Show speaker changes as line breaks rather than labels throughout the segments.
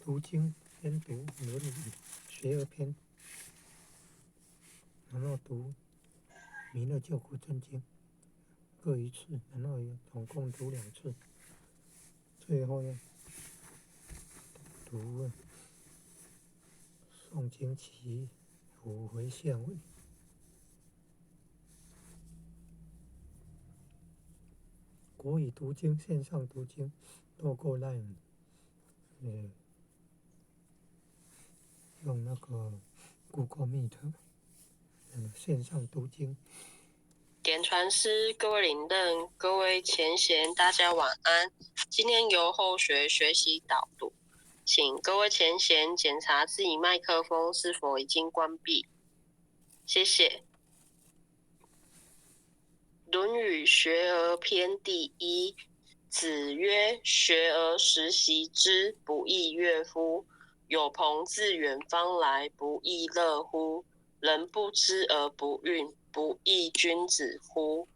读经，先读《论语》学而篇，然后读《弥勒救苦真经》各一次，然后总共读2次，最后要读诵经其5回向文。国语读经线上读经，透过 LINE，用那个 Google Meet 线上读经。
点传师，各位领任，各位前贤，大家晚安。今天由后学学习导读，请各位前贤检查自己麦克风是否已经关闭，谢谢。论语学而篇第一，子曰：学而时习之，不亦乐乎？有朋自远方来，不亦乐乎？人不知而不愠，不亦君子乎？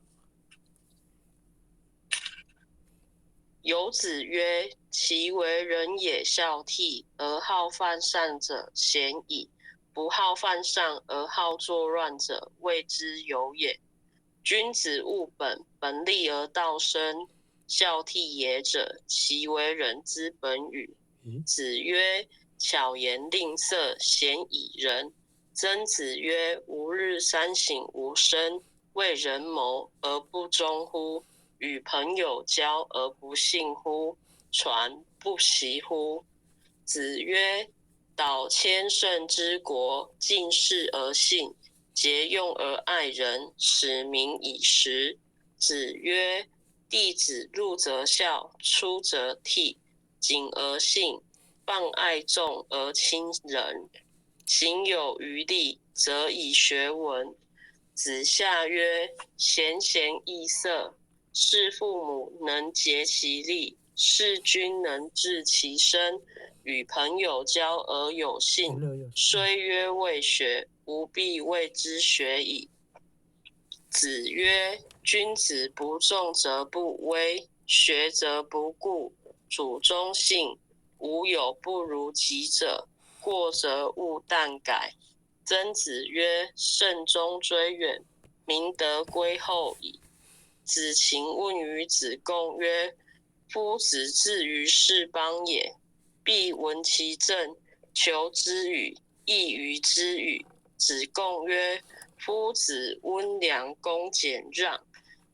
有子曰：其为人也孝悌，而好犯上者，鲜矣；不好犯上而好作乱者，谓之有也。君子务本，本立而道生。孝悌也者，其为人之本与？子曰：巧言令色，鲜矣仁。曾子曰：吾日三省吾身，为人谋而不忠乎？与朋友交而不信乎？传不习乎？子曰：导千乘之国，敬事而信，节用而爱人，使民以时。子曰：弟子入则孝，出则悌，谨而信，放爱众而亲仁。行有余力，则以学文。子夏曰：贤贤易色，事父母能竭其力，事君能治其身。与朋友交而有信，虽曰未学，吾必谓之学矣。子曰：君子不重则不威，学则不固，主忠信，无有不如己者，过则勿惮改。曾子曰：慎终追远，明德归后矣。子禽问于子贡曰：夫子至于是邦也，必闻其政，求之与，异于之与。子贡曰：夫子温良恭俭让，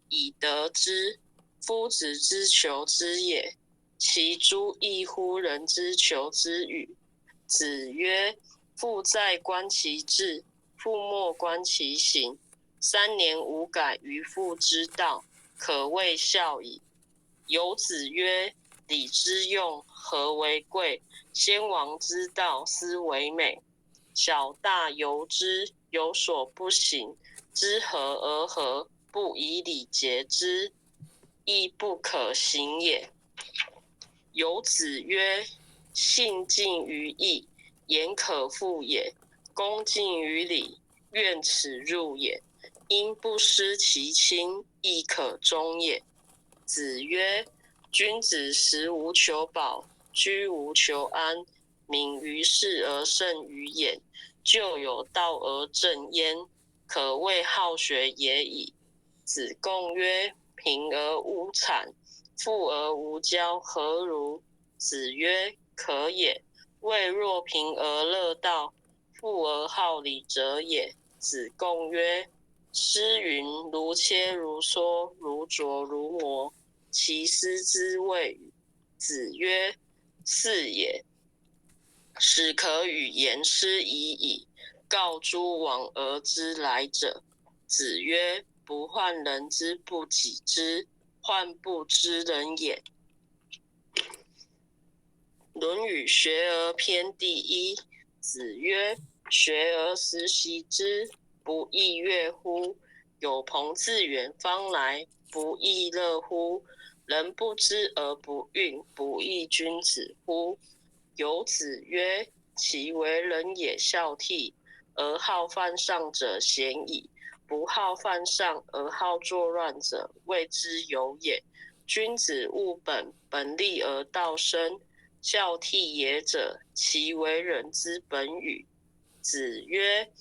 以德之。夫子之求之也，其诸异乎人之求之与？子曰：父在，观其志；父莫，观其行。3年无改于父之道，可谓孝矣。有子曰：礼之用，和为贵；先王之道，斯为美。小大由之，有所不行，知和而和，不以礼节之，亦不可行也。有子曰：信近于义，言可复也；恭敬于礼，愿耻辱也。因不失其亲，亦可忠也。子曰：君子食无求饱，居无求安，敏于事而慎于言，就有道而正焉，可谓好学也已。子贡曰：贫而无谄，富而无骄，何如？子曰：可也。未若贫而乐道，富而好礼者也。子贡曰：诗云：如切如磋，如琢如磨，其斯之谓与？子曰：是也。始可与言诗已矣，告诸往而知来者。子曰：不患人之不己知，患不知人也。论语学而篇第一，子曰：学而时习之，不亦乐乎？有朋自远方来，不亦乐乎？人不知而不愠，不亦君子乎？有子曰：其为人也孝悌，而好犯上者，鲜矣；不好犯上而好作乱者，谓之有也。君子务本，本立而道生。孝悌也者，其为人之本与？子曰：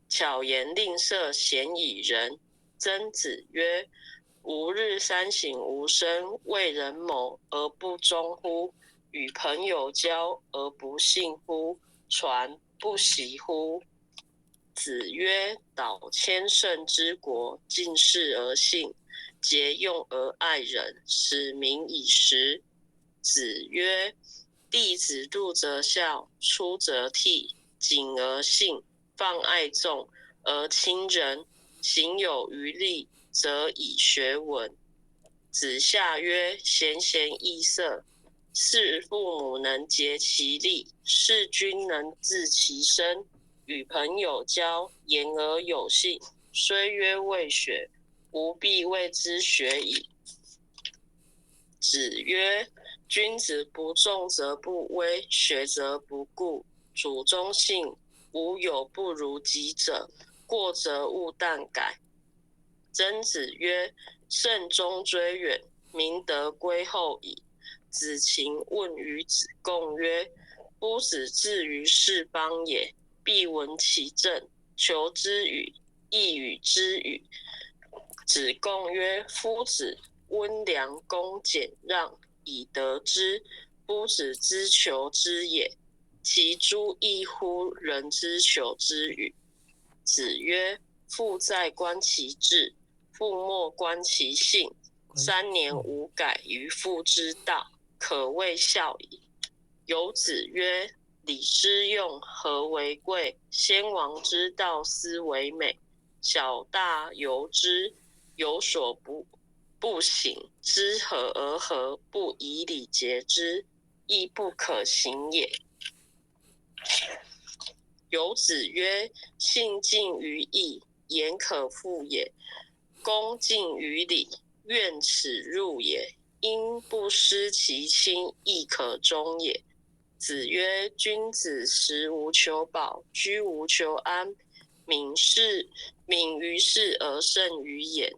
巧言令色，鲜矣仁。曾子曰：吾日三省吾身：为人谋而不忠乎？与朋友交而不信乎？传不习乎？子曰：导千乘之国，进士而信，节用而爱人，使民以时。子曰：弟子入则孝，出则悌，谨而信，放爱众，而亲仁，行有余力，则以学文。子夏曰：贤贤易色，是父母能竭其力，是君能治其身。与朋友交，言而有信，虽曰未学，吾必谓之学矣。子曰：君子不重则不威，学则不固。主忠信，无有不如己者，过则勿惮改。曾子曰：慎终追远，明德归后矣。子禽问于子贡曰：夫子至于是邦也，必闻其政，求之与？亦与之与？子贡曰：夫子温良恭俭让，以得之。夫子之求之也，其诸异乎人之求之与？子曰：父在，观其志；父莫，观其行。3年无改于父之道，可谓孝矣。有子曰：礼之用，和为贵。先王之道，斯为美。小大由之，有所不行，知和而和，不以礼节之，亦不可行也。有子曰：信近于义，言可复也；恭敬于礼，愿耻辱也。因不失其亲，亦可忠也。子曰：君子食无求饱，居无求安，敏于事而慎于言，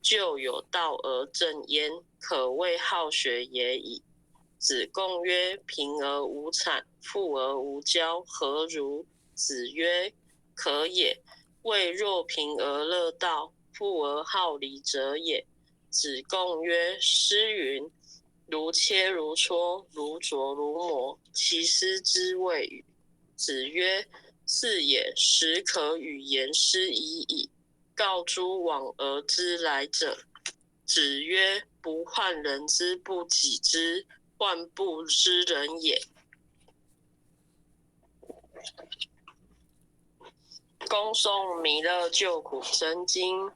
就有道而正焉，可谓好学也已。子贡曰：贫而无谄，富而无骄，何如？子曰：可也。谓若贫而乐道，富而好礼者也。子贡曰：诗云：如切如磋，如琢如磨，其斯之谓与？子曰：是也，始可与言诗已矣。告诸往而知来者。子曰：不患人之不己知，患不知人也。恭诵弥勒救苦真经。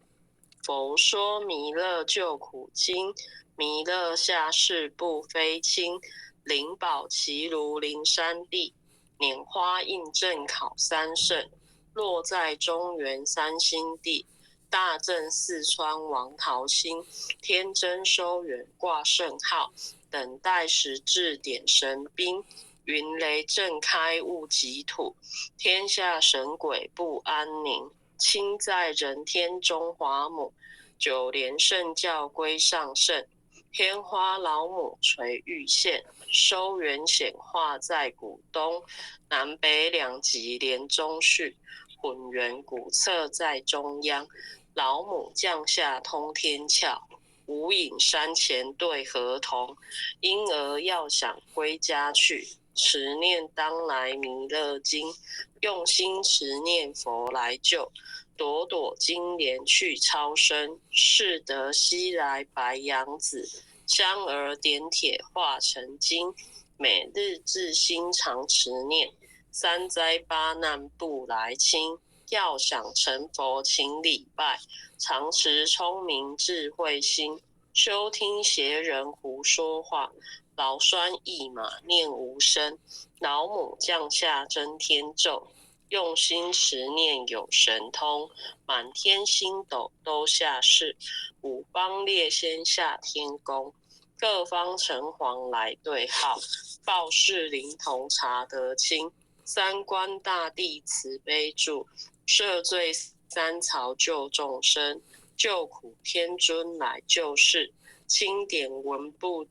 佛说弥勒救苦经，弥勒下世不非亲。灵宝齐如灵山地，拈花印正考三圣。落在中原三星地，大正四川王桃心。天真收远挂圣号，等待时至点神兵。云雷震开物极土，天下神鬼不安宁。亲在人天中华母，九连圣教归上圣。天花老母垂玉线，收元显化在古东。南北两极连中续，混元古册在中央。老母降下通天窍，无影山前对河童。婴儿要想归家去，持念当来弥勒经。用心持念佛来救，朵朵金莲去超生。适得西来白羊子，香儿点铁化成金。每日至心常持念，三灾八难不来侵。要想成佛请礼拜，常持聪明智慧心。休听邪人胡说话，劳酸一马念无声。老母降下真天咒，用心持念有神通。满天星斗都下世，五方列仙下天宫。各方城隍来对号，报事灵童查得清。三官大帝慈悲助，赦罪三曹救众生。救苦天尊来救世，钦点文部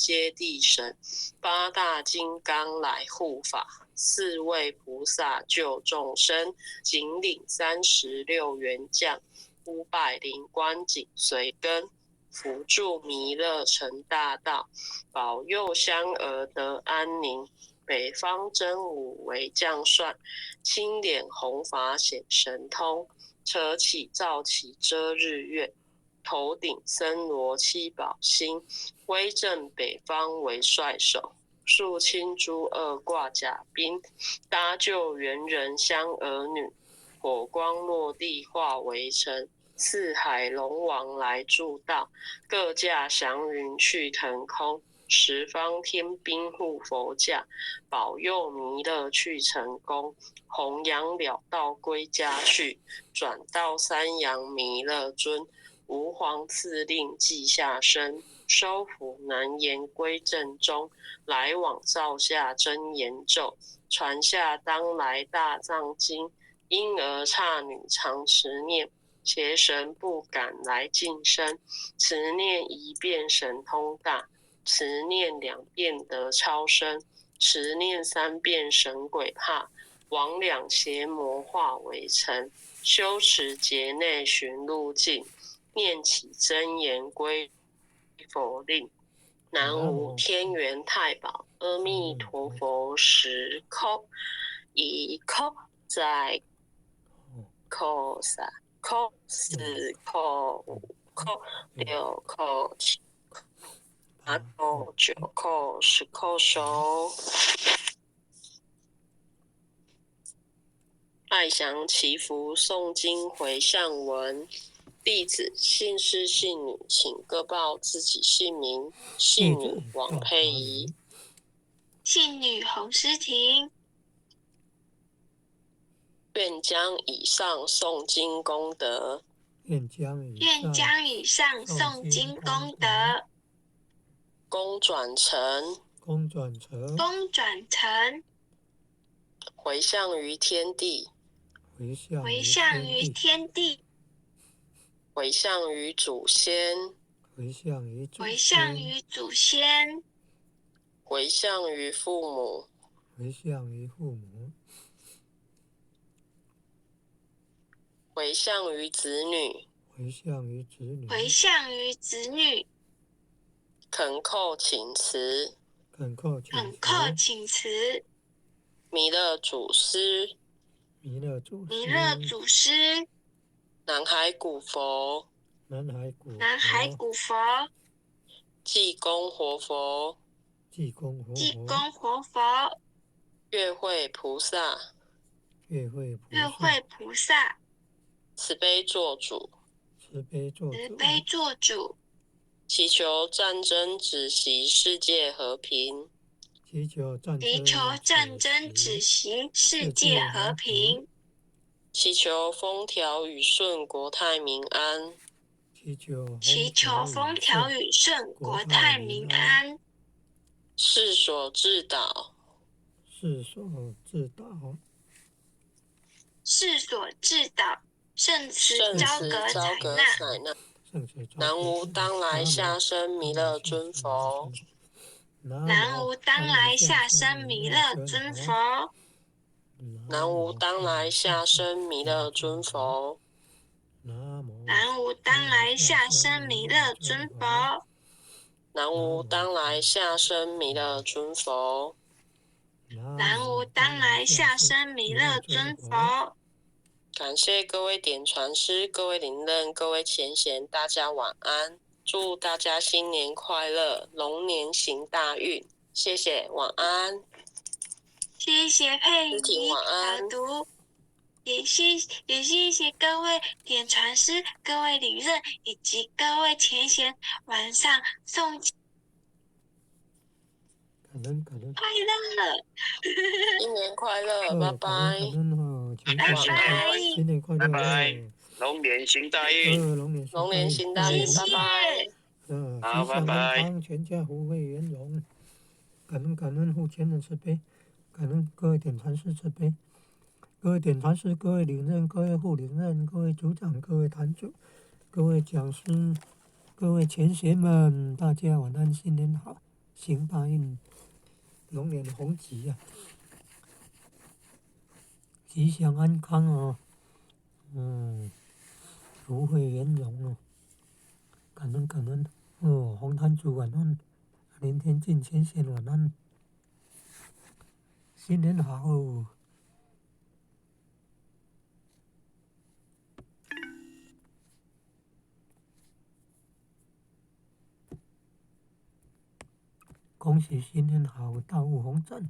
接地神，8大金刚来护法，4位菩萨救众生，仅领36员将，500灵官紧随跟，辅助弥勒成大道，保佑香儿得安宁。北方真武为将帅，青脸红发显神通，车起造起遮日月，头顶森罗七宝星，威震北方为帅首，肃清诸恶挂甲兵，搭救猿人香儿女，火光落地化为尘，四海龙王来助道，各驾祥云去腾空，十方天兵护佛驾，保佑弥勒去成功，弘扬了道归家去，转到三阳弥勒尊，吾皇赐令记下身，收服难言归正中，来往照下真言咒，传下当来大藏经，因而刹女常持念，邪神不敢来近身，持念一遍神通大，持念2遍得超生，持念3遍神鬼怕，魍魉邪魔化为尘，修持劫内寻路径，念起真言归佛令。南无天元太保阿弥陀佛10叩，1叩再叩3叩4叩5叩6叩7叩8叩9叩10叩首。爱祥祈福诵经回向文，弟子姓氏姓女，请各报自己姓名。姓女王佩仪，
姓女洪诗婷。
愿将以上诵经功德，
愿将
以上诵经功德，
功转成回向于天地，
回向于天地，
回向于祖先，
回向于祖先，
回向于父母，回向于子女，
回向于子女，
恳叩请辞，弥勒祖师，南海古佛，济公活佛，月慧菩萨，慈悲做主，祈求战争止息，世界和平，
祈求战争止息，世界和平，
祈求风调雨顺，国泰民安，世所至岛，圣慈昭阁采纳。南无当来下生弥勒尊佛，
南无当来下生弥勒尊佛，
南无当来下生弥勒尊佛，
南无当来下生弥勒尊佛，
南无当来下生弥勒尊佛，
南无当来下生弥勒尊佛。
感谢各位点传师、各位灵任、各位前贤，大家晚安，祝大家新年快乐，龙年行大运，谢谢，晚安。
谢谢佩仪
晚安
导读，也谢谢各位点传师、各位灵任以及各位前贤，晚上诵经快乐，
新年快乐，拜拜，
新年快乐，
拜拜，龙年行大运，
龙年行大运，拜拜。
好，拜拜。
全家福慧圆融，感恩护前人慈悲，感恩各位点传师慈悲，各位点传师、各位领任、各位副领任、各位组长、各位坛主、各位讲师、各位前贤们，大家晚安，新年好，行大运，龙年红吉啊，吉祥安康哦，福慧圆融哦，感恩感恩哦，红坛主晚安，连天进前线晚安，新年好。恭喜新年好，大雾红阵。